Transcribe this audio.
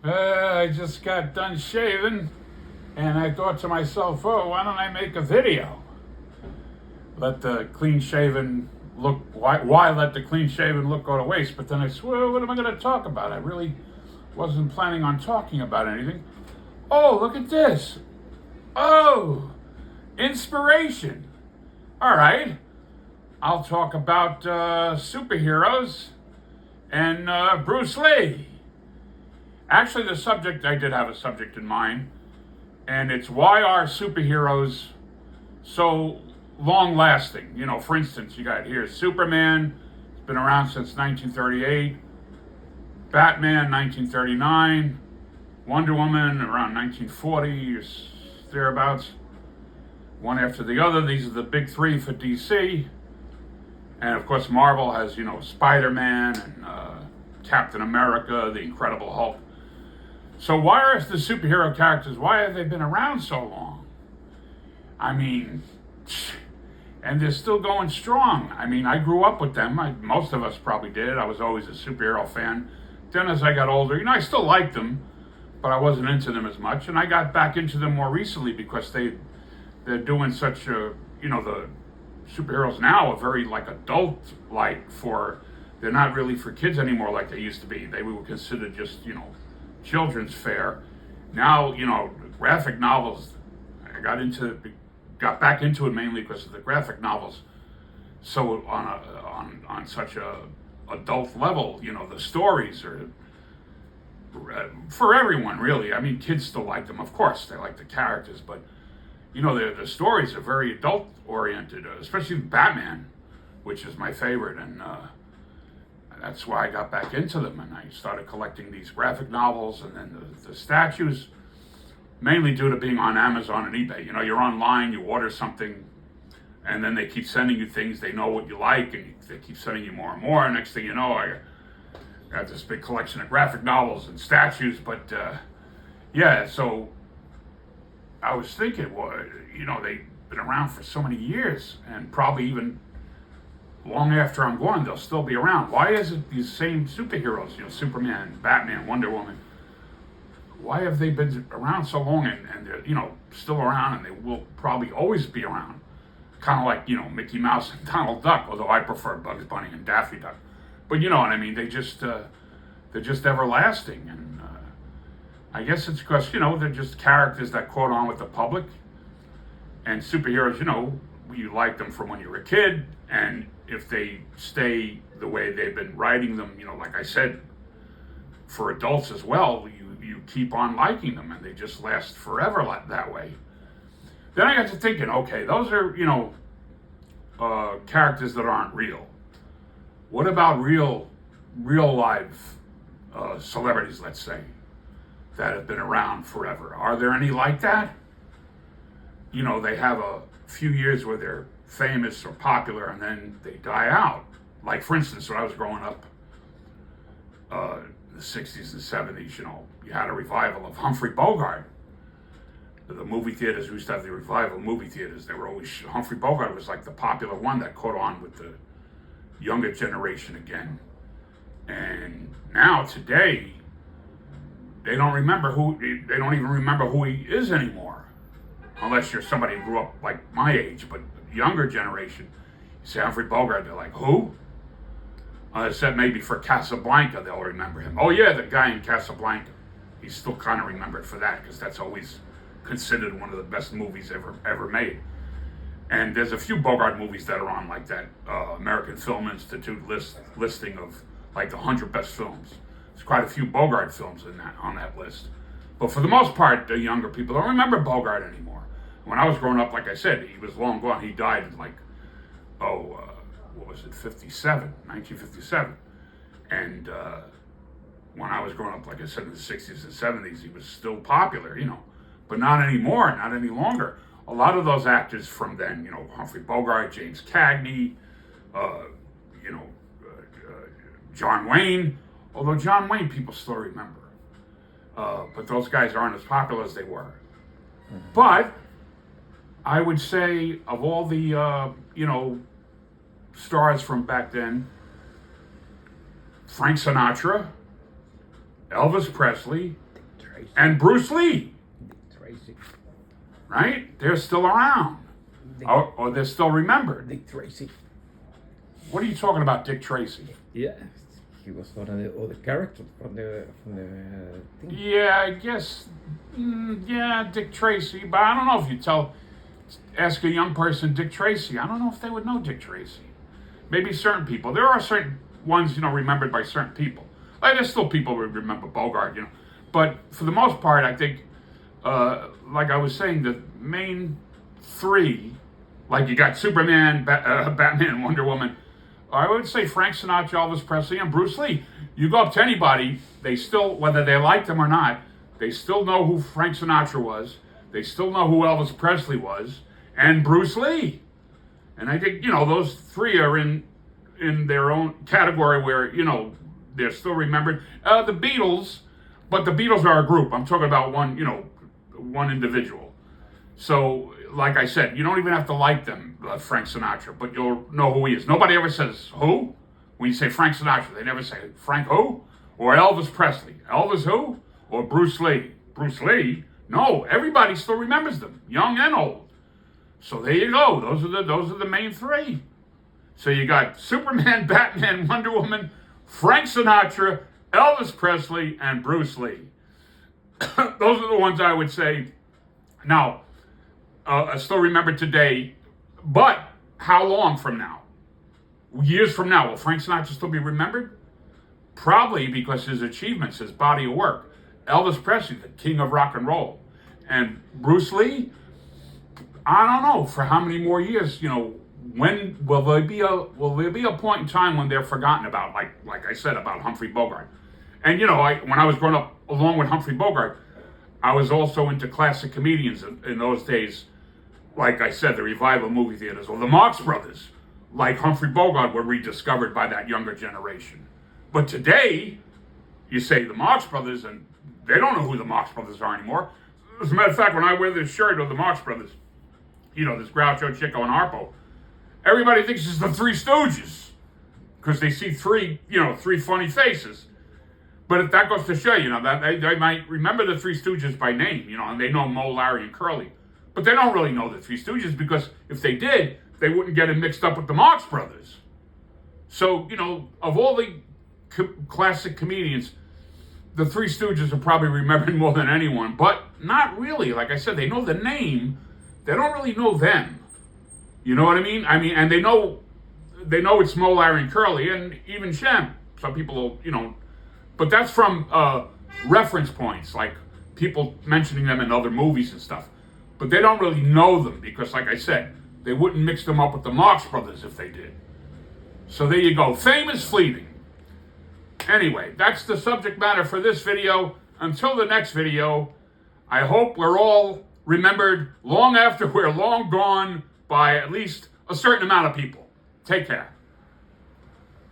I just got done shaving, and I thought to myself, oh, why don't I make a video? Let the clean shaven look, why let the clean shaven look go to waste? But then I swear, what am I going to talk about? I really wasn't planning on talking about anything. Oh, look at this. Oh, inspiration. All right. I'll talk about superheroes and Bruce Lee. Actually, I did have a subject in mind, and it's why are superheroes so long lasting? You know, for instance, you got here Superman, it's been around since 1938, Batman, 1939, Wonder Woman, around 1940 or thereabouts, one after the other. These are the big three for DC. And of course, Marvel has, Spider-Man and Captain America, the Incredible Hulk. So why are the superhero characters, why have they been around so long? I mean, and they're still going strong. I mean, I grew up with them. Most of us probably did. I was always a superhero fan. Then as I got older, I still liked them, but I wasn't into them as much. And I got back into them more recently because they're doing such a, the superheroes now are very adult-like they're not really for kids anymore like they used to be. They were considered just, children's fare. Now, graphic novels, I got back into it mainly because of the graphic novels. So on such a adult level, the stories are for everyone really. I mean, kids still like them, of course. They like the characters, but the stories are very adult oriented, especially Batman, which is my favorite, and that's why I got back into them, and I started collecting these graphic novels and then the statues, mainly due to being on Amazon and eBay. You're online, you order something, and then they keep sending you things. They know what you like, and they keep sending you more and more. And next thing you know, I got this big collection of graphic novels and statues. But so I was thinking, well, they've been around for so many years, and probably even long after I'm gone, they'll still be around. Why is it these same superheroes, Superman, Batman, Wonder Woman, why have they been around so long and they're, still around, and they will probably always be around? Kind of like, Mickey Mouse and Donald Duck, although I prefer Bugs Bunny and Daffy Duck. But you know what I mean, they're just everlasting, and I guess it's because, they're just characters that caught on with the public. And superheroes, you like them from when you were a kid, and if they stay the way they've been writing them, like I said, for adults as well, you keep on liking them, and they just last forever that way. Then I got to thinking, okay, those are, characters that aren't real. What about real live celebrities, let's say, that have been around forever? Are there any like that? They have a few years where they're famous or popular, and then they die out. Like, for instance, when I was growing up, in the 60s and 70s, you had a revival of Humphrey Bogart. The movie theaters, we used to have the revival movie theaters. They were always, Humphrey Bogart was like the popular one that caught on with the younger generation again. And now, today, they don't even remember who he is anymore. Unless you're somebody who grew up like my age, but younger generation, you say Humphrey Bogart, they're like, who? Except maybe for Casablanca, they'll remember him. Oh yeah, the guy in Casablanca. He's still kind of remembered for that, because that's always considered one of the best movies ever made. And there's a few Bogart movies that are on like that American Film Institute listing of like the 100 best films. There's quite a few Bogart films on that list. But for the most part, the younger people don't remember Bogart anymore. When I was growing up, like I said, he was long gone. He died in 1957. And when I was growing up, like I said, in the 60s and 70s, he was still popular, but not anymore, not any longer. A lot of those actors from then, Humphrey Bogart, James Cagney, John Wayne, although John Wayne people still remember. But those guys aren't as popular as they were. Mm-hmm. But I would say of all the, stars from back then, Frank Sinatra, Elvis Presley, Tracy. And Bruce Lee, Dick Tracy. right? They're still around. Or they're still remembered. Dick Tracy. What are you talking about, Dick Tracy? Yeah, he was one of the other characters from the thing. Yeah, I guess. Yeah, Dick Tracy. But I don't know if you ask a young person Dick Tracy. I don't know if they would know Dick Tracy. Maybe certain people. There are certain ones, remembered by certain people. Like, there's still people who remember Bogart, But for the most part, I think, like I was saying, the main three, like you got Superman, Batman and Wonder Woman. I would say Frank Sinatra, Elvis Presley, and Bruce Lee. You go up to anybody, they still, whether they liked him or not, they still know who Frank Sinatra was. They still know who Elvis Presley was, and Bruce Lee. And I think, those three are in their own category where, they're still remembered. The Beatles, but the Beatles are a group. I'm talking about one individual. So, like I said, you don't even have to like them, Frank Sinatra, but you'll know who he is. Nobody ever says, who? When you say Frank Sinatra, they never say, Frank who? Or Elvis Presley. Elvis who? Or Bruce Lee. Bruce Lee? No, everybody still remembers them, young and old. So there you go. Those are the main three. So you got Superman, Batman, Wonder Woman, Frank Sinatra, Elvis Presley, and Bruce Lee. Those are the ones I would say. Now, I still remember today, but how long from now? Years from now, will Frank Sinatra still be remembered? Probably because his achievements, his body of work. Elvis Presley, the king of rock and roll. And Bruce Lee, I don't know for how many more years, when will there be a point in time when they're forgotten about, like I said about Humphrey Bogart. And when I was growing up along with Humphrey Bogart, I was also into classic comedians in those days. Like I said, the revival movie theaters, or the Marx Brothers, like Humphrey Bogart, were rediscovered by that younger generation. But today, you say the Marx Brothers, and they don't know who the Marx Brothers are anymore. As a matter of fact, when I wear this shirt of the Marx Brothers, this Groucho, Chico, and Harpo, everybody thinks it's the Three Stooges because they see three funny faces. But if that goes to show you, that they might remember the Three Stooges by name, and they know Moe, Larry, and Curly. But they don't really know the Three Stooges because if they did, they wouldn't get it mixed up with the Marx Brothers. So, of all the classic comedians, the Three Stooges are probably remembered more than anyone, but not really. Like I said, they know the name. They don't really know them. You know what I mean? And they know it's Moe, Larry, and Curly, and even Shem. Some people, but that's from reference points, like people mentioning them in other movies and stuff. But they don't really know them because, like I said, they wouldn't mix them up with the Marx Brothers if they did. So there you go. Fame is fleeting. Anyway, that's the subject matter for this video. Until the next video, I hope we're all remembered long after we're long gone by at least a certain amount of people. Take care.